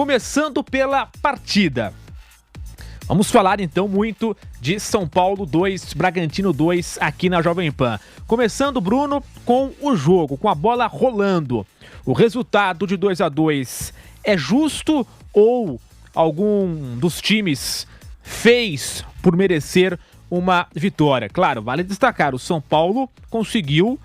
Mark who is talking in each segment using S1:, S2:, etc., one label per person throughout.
S1: Começando pela partida. Vamos falar então muito de São Paulo 2, Bragantino 2 aqui na Jovem Pan. Começando, Bruno, com o jogo, com a bola rolando. O resultado de 2-2 é justo ou algum dos times fez por merecer uma vitória? Claro, vale destacar, o São Paulo conseguiu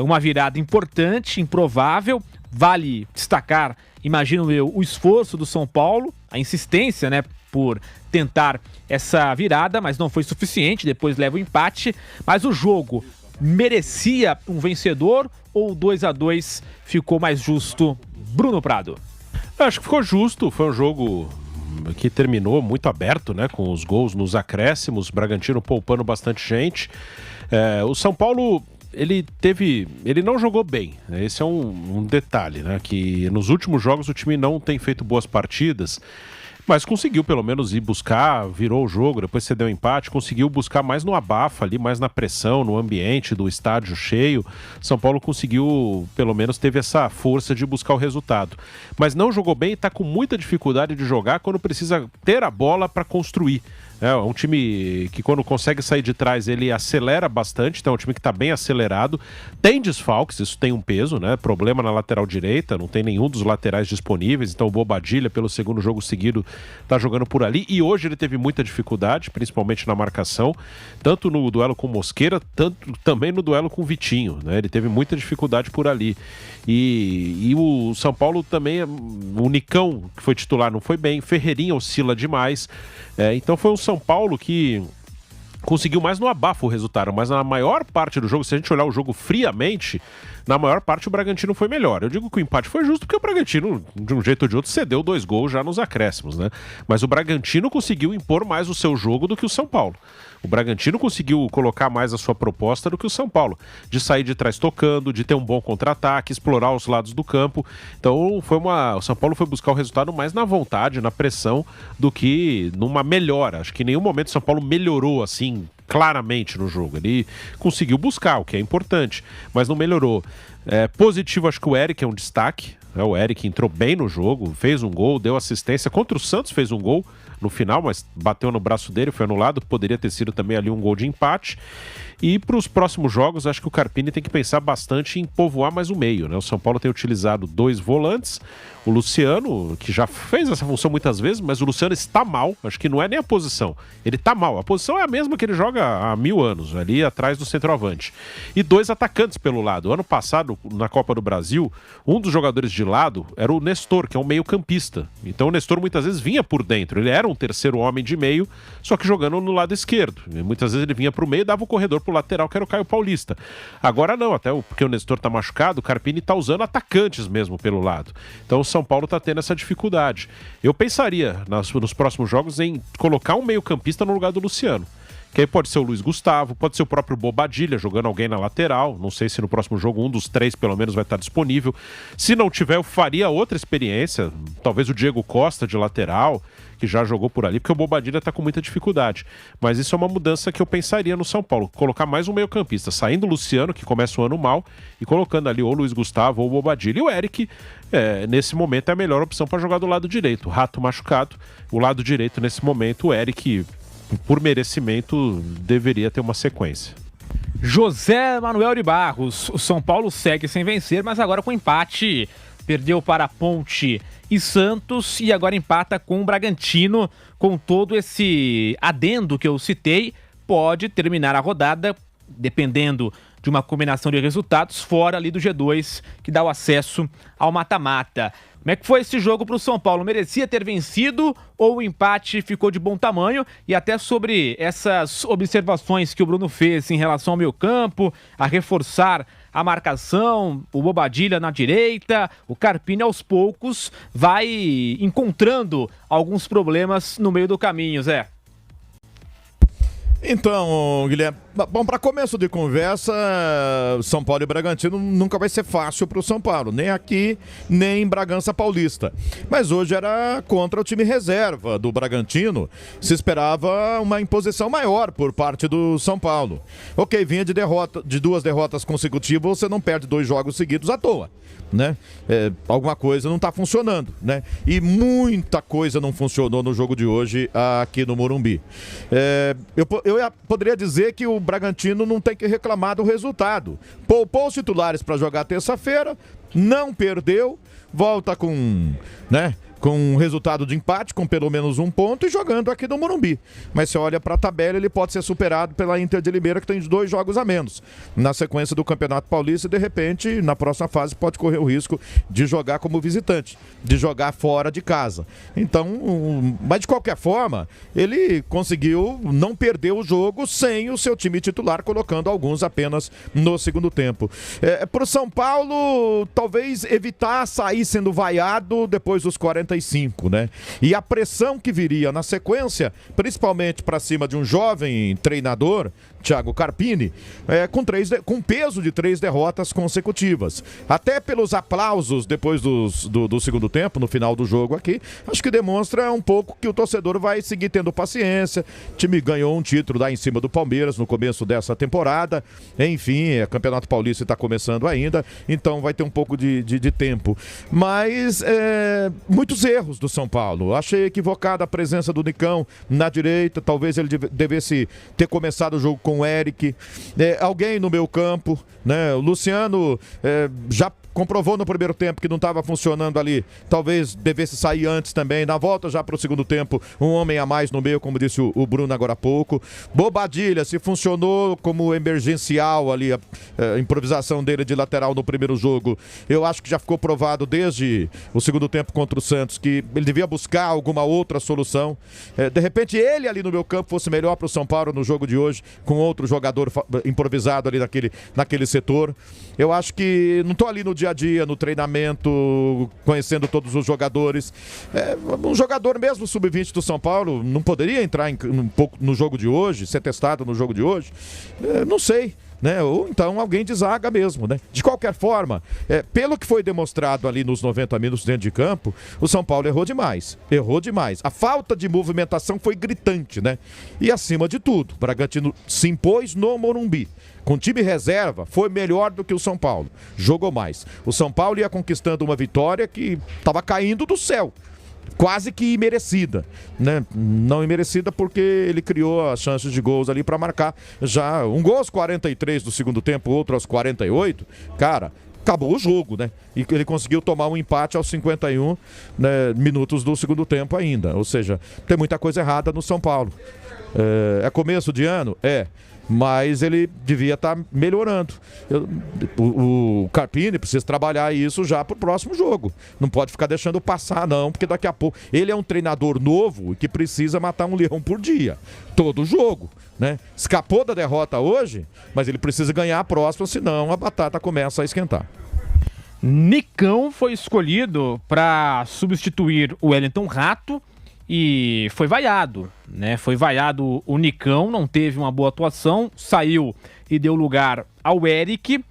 S1: uma virada importante, improvável. Vale destacar, imagino eu, o esforço do São Paulo, a insistência, né, por tentar essa virada, mas não foi suficiente, depois leva o empate. Mas o jogo merecia um vencedor ou 2-2 ficou mais justo? Bruno Prado.
S2: Acho que ficou justo, foi um jogo que terminou muito aberto, né, com os gols nos acréscimos, Bragantino poupando bastante gente. O São Paulo, ele não jogou bem, né? Esse é um detalhe, né, que nos últimos jogos o time não tem feito boas partidas, mas conseguiu pelo menos ir buscar, virou o jogo, depois cedeu o empate, conseguiu buscar mais no abafa ali, mais na pressão, no ambiente do estádio cheio. São Paulo conseguiu, pelo menos teve essa força de buscar o resultado. Mas não jogou bem e está com muita dificuldade de jogar quando precisa ter a bola para construir. É um time que quando consegue sair de trás ele acelera bastante, então é um time que está bem acelerado, tem desfalques, isso tem um peso, né? Problema na lateral direita, não tem nenhum dos laterais disponíveis, então o Bobadilla pelo segundo jogo seguido está jogando por ali e hoje ele teve muita dificuldade, principalmente na marcação, tanto no duelo com Mosquera, tanto também no duelo com Vitinho, né? Ele teve muita dificuldade por ali. E o São Paulo também, o Nicão, que foi titular, não foi bem, Ferreirinha oscila demais, então foi um São Paulo que conseguiu mais no abafo o resultado, mas na maior parte do jogo, se a gente olhar o jogo friamente, na maior parte o Bragantino foi melhor. Eu digo que o empate foi justo porque o Bragantino, de um jeito ou de outro, cedeu 2 gols já nos acréscimos, né? Mas o Bragantino conseguiu impor mais o seu jogo do que o São Paulo. O Bragantino conseguiu colocar mais a sua proposta do que o São Paulo, de sair de trás tocando, de ter um bom contra-ataque, explorar os lados do campo. Então o São Paulo foi buscar o resultado mais na vontade, na pressão, do que numa melhora. Acho que em nenhum momento o São Paulo melhorou assim claramente no jogo. Ele conseguiu buscar, o que é importante, mas não melhorou. Positivo, acho que o Eric é um destaque. O Eric entrou bem no jogo, fez um gol, deu assistência. Contra o Santos fez um gol no final, mas bateu no braço dele, foi anulado. Poderia ter sido também ali um gol de empate. E para os próximos jogos, acho que o Carpini tem que pensar bastante em povoar mais o meio, né? O São Paulo tem utilizado 2 volantes. O Luciano, que já fez essa função muitas vezes, mas o Luciano está mal. Acho que não é nem a posição. Ele está mal. A posição é a mesma que ele joga há 1000 anos, ali atrás do centroavante. E 2 atacantes pelo lado. Ano passado, na Copa do Brasil, um dos jogadores de lado era o Nestor, que é um meio-campista. Então o Nestor muitas vezes vinha por dentro. Ele era um terceiro homem de meio, só que jogando no lado esquerdo. E muitas vezes ele vinha para o meio e dava o corredor pro lateral, que era o Caio Paulista. Agora não, até porque o Nestor tá machucado, o Carpini tá usando atacantes mesmo pelo lado. Então o São Paulo tá tendo essa dificuldade. Eu pensaria nos próximos jogos em colocar um meio-campista no lugar do Luciano. Que aí pode ser o Luiz Gustavo, pode ser o próprio Bobadilla jogando alguém na lateral. Não sei se no próximo jogo um dos 3 pelo menos vai estar disponível. Se não tiver, eu faria outra experiência. Talvez o Diego Costa de lateral, que já jogou por ali, porque o Bobadilla está com muita dificuldade. Mas isso é uma mudança que eu pensaria no São Paulo. Colocar mais um meio-campista, saindo o Luciano, que começa o ano mal, e colocando ali ou o Luiz Gustavo ou o Bobadilla. E o Eric, nesse momento, é a melhor opção para jogar do lado direito. O Rato machucado, o lado direito, nesse momento, o Eric, por merecimento, deveria ter uma sequência.
S1: José Manuel de Barros, o São Paulo segue sem vencer, mas agora com empate. Perdeu para Ponte e Santos e agora empata com o Bragantino. Com todo esse adendo que eu citei, pode terminar a rodada, dependendo de uma combinação de resultados, fora ali do G2, que dá o acesso ao mata-mata. Como é que foi esse jogo para o São Paulo? Merecia ter vencido ou o empate ficou de bom tamanho? E até sobre essas observações que o Bruno fez em relação ao meio-campo, a reforçar a marcação, o Bobadilla na direita, o Carpini aos poucos vai encontrando alguns problemas no meio do caminho, Zé.
S3: Então, Guilherme, Bom, para começo de conversa, São Paulo e Bragantino nunca vai ser fácil para o São Paulo, nem aqui, nem em Bragança Paulista. Mas hoje era contra o time reserva do Bragantino, se esperava uma imposição maior por parte do São Paulo. Ok, vinha de 2 derrotas consecutivas, você não perde 2 jogos seguidos à toa, né? Alguma coisa não está funcionando, né? E muita coisa não funcionou no jogo de hoje aqui no Morumbi. Eu poderia dizer que o Bragantino não tem que reclamar do resultado. Poupou os titulares para jogar terça-feira, não perdeu, volta com, né, com um resultado de empate, com pelo menos 1 ponto e jogando aqui no Morumbi. Mas se olha para a tabela, ele pode ser superado pela Inter de Limeira, que tem 2 jogos a menos na sequência do Campeonato Paulista, e de repente, na próxima fase, pode correr o risco de jogar como visitante, de jogar fora de casa. Então, mas de qualquer forma, ele conseguiu não perder o jogo sem o seu time titular, colocando alguns apenas no segundo tempo. Para o São Paulo, talvez evitar sair sendo vaiado depois dos 45, né? E a pressão que viria na sequência, principalmente para cima de um jovem treinador, Thiago Carpini, com peso de 3 derrotas consecutivas. Até pelos aplausos depois do segundo tempo, no final do jogo aqui, acho que demonstra um pouco que o torcedor vai seguir tendo paciência. O time ganhou um título lá em cima do Palmeiras no começo dessa temporada. Enfim, o Campeonato Paulista está começando ainda, então vai ter um pouco de tempo. Mas muitos erros do São Paulo. Achei equivocada a presença do Nicão na direita, talvez ele devesse ter começado o jogo com o Eric, alguém no meio campo, né? O Luciano já comprovou no primeiro tempo que não estava funcionando ali, talvez devesse sair antes também, na volta já para o segundo tempo, um homem a mais no meio, como disse o Bruno agora há pouco. Bobadilha, se funcionou como emergencial ali, a improvisação dele de lateral no primeiro jogo, eu acho que já ficou provado desde o segundo tempo contra o Santos, que ele devia buscar alguma outra solução. De repente ele ali no meio campo fosse melhor para o São Paulo no jogo de hoje, com outro jogador improvisado ali naquele setor. Eu acho que não estou ali no dia a dia, no treinamento, conhecendo todos os jogadores. Um jogador mesmo sub-20 do São Paulo não poderia entrar um pouco no jogo de hoje, ser testado no jogo de hoje? Não sei, né? Ou então alguém de zaga mesmo, né? De qualquer forma, pelo que foi demonstrado ali nos 90 minutos dentro de campo, o São Paulo errou demais. A falta de movimentação foi gritante, né? E acima de tudo, o Bragantino se impôs no Morumbi. Com time reserva, foi melhor do que o São Paulo. Jogou mais. O São Paulo ia conquistando uma vitória que estava caindo do céu. Quase que imerecida, né? Não imerecida porque ele criou as chances de gols ali para marcar já um gol aos 43 do segundo tempo, outro aos 48. Cara, acabou o jogo, né? E ele conseguiu tomar um empate aos 51, né, minutos do segundo tempo ainda. Ou seja, tem muita coisa errada no São Paulo. É começo de ano? Mas ele devia estar melhorando. O Carpini precisa trabalhar isso já para o próximo jogo. Não pode ficar deixando passar, não, porque daqui a pouco... Ele é um treinador novo que precisa matar um leão por dia. Todo jogo, né? Escapou da derrota hoje, mas ele precisa ganhar a próxima, senão a batata começa a esquentar.
S1: Nicão foi escolhido para substituir o Wellington Rato e foi vaiado, né? Foi vaiado o Nicão, não teve uma boa atuação, saiu e deu lugar ao Eric.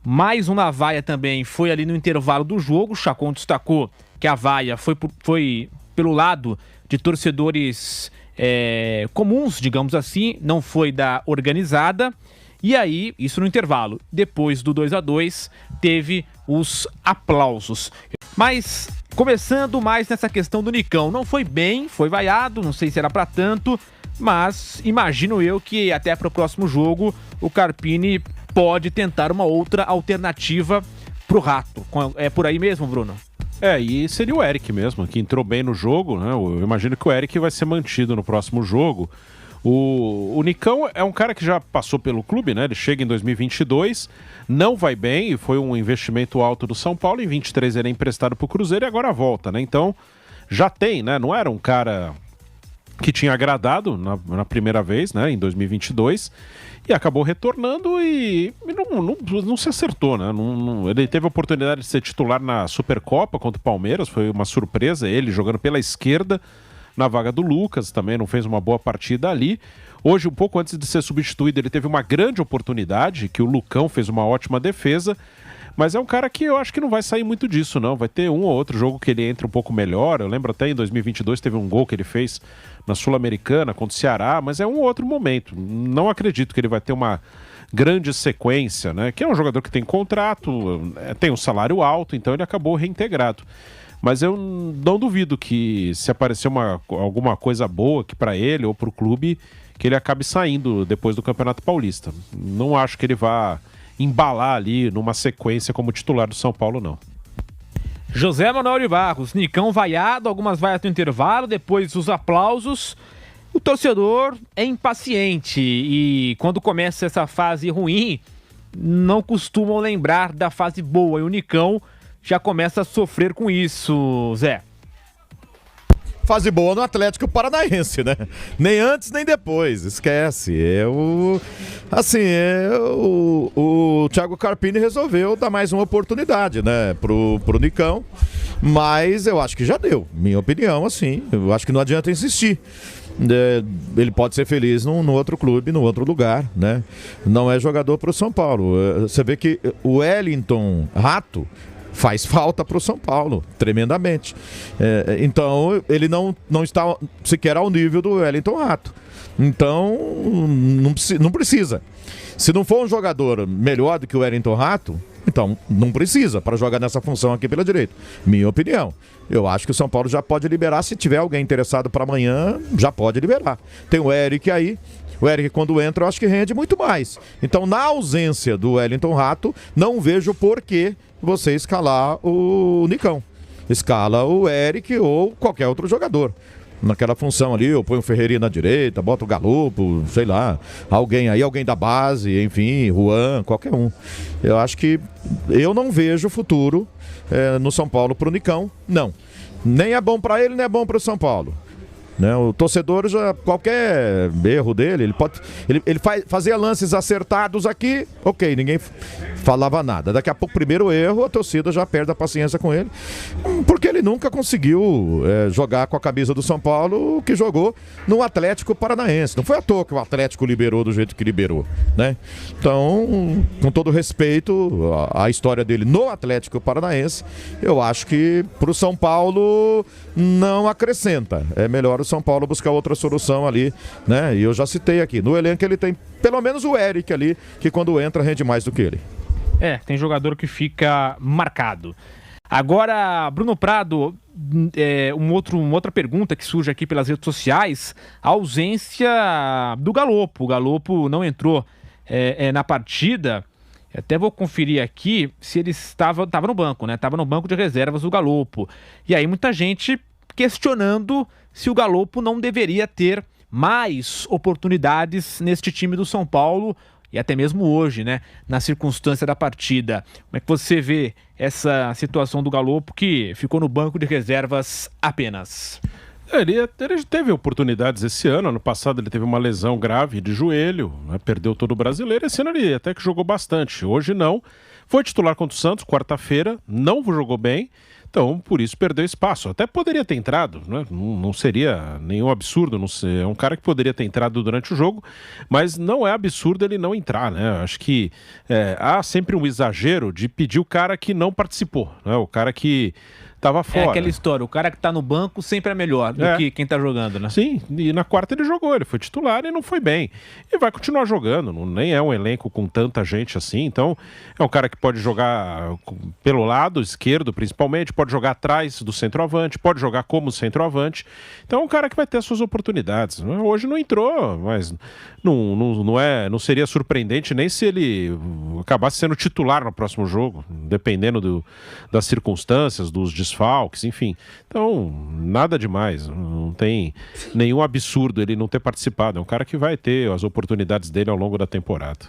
S1: Mais uma vaia também foi ali no intervalo do jogo. O Chacon destacou que a vaia foi pelo lado de torcedores comuns, digamos assim, não foi da organizada. E aí, isso no intervalo. Depois do 2-2, teve os aplausos. Mas, começando mais nessa questão do Nicão, não foi bem, foi vaiado, não sei se era pra tanto, mas imagino eu que até para o próximo jogo o Carpini pode tentar uma outra alternativa pro Rato. É por aí mesmo, Bruno?
S2: E seria o Eric mesmo, que entrou bem no jogo, né? Eu imagino que o Eric vai ser mantido no próximo jogo. O Nicão é um cara que já passou pelo clube, né? Ele chega em 2022, não vai bem, foi um investimento alto do São Paulo, em 23 ele é emprestado pro Cruzeiro e agora volta, né? Então, já tem, né? Não era um cara que tinha agradado na primeira vez, né? Em 2022, e acabou retornando e não se acertou, né? Ele teve a oportunidade de ser titular na Supercopa contra o Palmeiras, foi uma surpresa ele jogando pela esquerda, na vaga do Lucas, também não fez uma boa partida ali. Hoje, um pouco antes de ser substituído, ele teve uma grande oportunidade, que o Lucão fez uma ótima defesa, mas é um cara que eu acho que não vai sair muito disso, não. Vai ter um ou outro jogo que ele entra um pouco melhor. Eu lembro até em 2022 teve um gol que ele fez na Sul-Americana contra o Ceará, mas é um outro momento. Não acredito que ele vai ter uma grande sequência, né? Que é um jogador que tem contrato, tem um salário alto, então ele acabou reintegrado. Mas eu não duvido que se aparecer alguma coisa boa aqui para ele ou para o clube, que ele acabe saindo depois do Campeonato Paulista. Não acho que ele vá embalar ali numa sequência como titular do São Paulo, não.
S1: José Manuel de Barros, Nicão vaiado, algumas vaias no intervalo, depois os aplausos. O torcedor é impaciente e quando começa essa fase ruim, não costumam lembrar da fase boa. E o Nicão já começa a sofrer com isso, Zé.
S3: Fase boa no Atlético Paranaense, né? Nem antes nem depois, esquece. O Thiago Carpini resolveu dar mais uma oportunidade, né, pro Nicão, mas eu acho que já deu, minha opinião, assim, eu acho que não adianta insistir. Ele pode ser feliz no outro clube, no outro lugar, né? Não é jogador pro São Paulo. Você vê que o Wellington Rato faz falta para o São Paulo, tremendamente. Então, ele não está sequer ao nível do Wellington Rato. Então, não precisa. Se não for um jogador melhor do que o Wellington Rato, então não precisa para jogar nessa função aqui pela direita. Minha opinião. Eu acho que o São Paulo já pode liberar, se tiver alguém interessado para amanhã, já pode liberar. Tem o Eric aí. O Eric, quando entra, eu acho que rende muito mais. Então, na ausência do Wellington Rato, não vejo por que você escalar o Nicão. Escala o Eric ou qualquer outro jogador. Naquela função ali, eu ponho o Ferreirinha na direita, boto o Galopo, sei lá, alguém da base, enfim, Juan, qualquer um. Eu acho que eu não vejo futuro no São Paulo pro Nicão, não. Nem é bom para ele, nem é bom pro São Paulo. Né? O torcedor, qualquer erro dele, ele fazia lances acertados aqui, ok, ninguém falava nada. Daqui a pouco, primeiro erro, a torcida já perde a paciência com ele, porque ele nunca conseguiu jogar com a camisa do São Paulo o que jogou no Atlético Paranaense. Não foi à toa que o Atlético liberou do jeito que liberou, né? Então, com todo respeito à história dele no Atlético Paranaense, eu acho que pro São Paulo não acrescenta. É melhor o São Paulo buscar outra solução ali, né? E eu já citei aqui, no elenco ele tem pelo menos o Eric ali, que quando entra rende mais do que ele.
S1: Tem jogador que fica marcado. Agora, Bruno Prado, uma outra pergunta que surge aqui pelas redes sociais, a ausência do Galopo. O Galopo não entrou na partida. Até vou conferir aqui se ele estava no banco, né? Estava no banco de reservas o Galopo. E aí muita gente questionando se o Galopo não deveria ter mais oportunidades neste time do São Paulo e até mesmo hoje, né? Na circunstância da partida. Como é que você vê essa situação do Galopo que ficou no banco de reservas apenas?
S2: Ele teve oportunidades esse ano passado ele teve uma lesão grave de joelho, né? Perdeu todo o Brasileiro, esse ano ele até que jogou bastante, hoje não. Foi titular contra o Santos, quarta-feira, não jogou bem, então por isso perdeu espaço. Até poderia ter entrado, né? Não seria nenhum absurdo, é um cara que poderia ter entrado durante o jogo, mas não é absurdo ele não entrar, né? Acho que há sempre um exagero de pedir o cara que não participou, né? O cara que tava fora.
S1: É aquela história, o cara que tá no banco sempre é melhor do que quem tá jogando, né?
S2: Sim, e na quarta ele jogou, ele foi titular e não foi bem. E vai continuar jogando, nem é um elenco com tanta gente assim, então é um cara que pode jogar pelo lado esquerdo, principalmente, pode jogar atrás do centroavante, pode jogar como centroavante, então é um cara que vai ter as suas oportunidades. Hoje não entrou, mas não seria surpreendente nem se ele acabasse sendo titular no próximo jogo, dependendo das circunstâncias, dos desfalques, enfim. Então, nada demais, não tem nenhum absurdo ele não ter participado, é um cara que vai ter as oportunidades dele ao longo da temporada.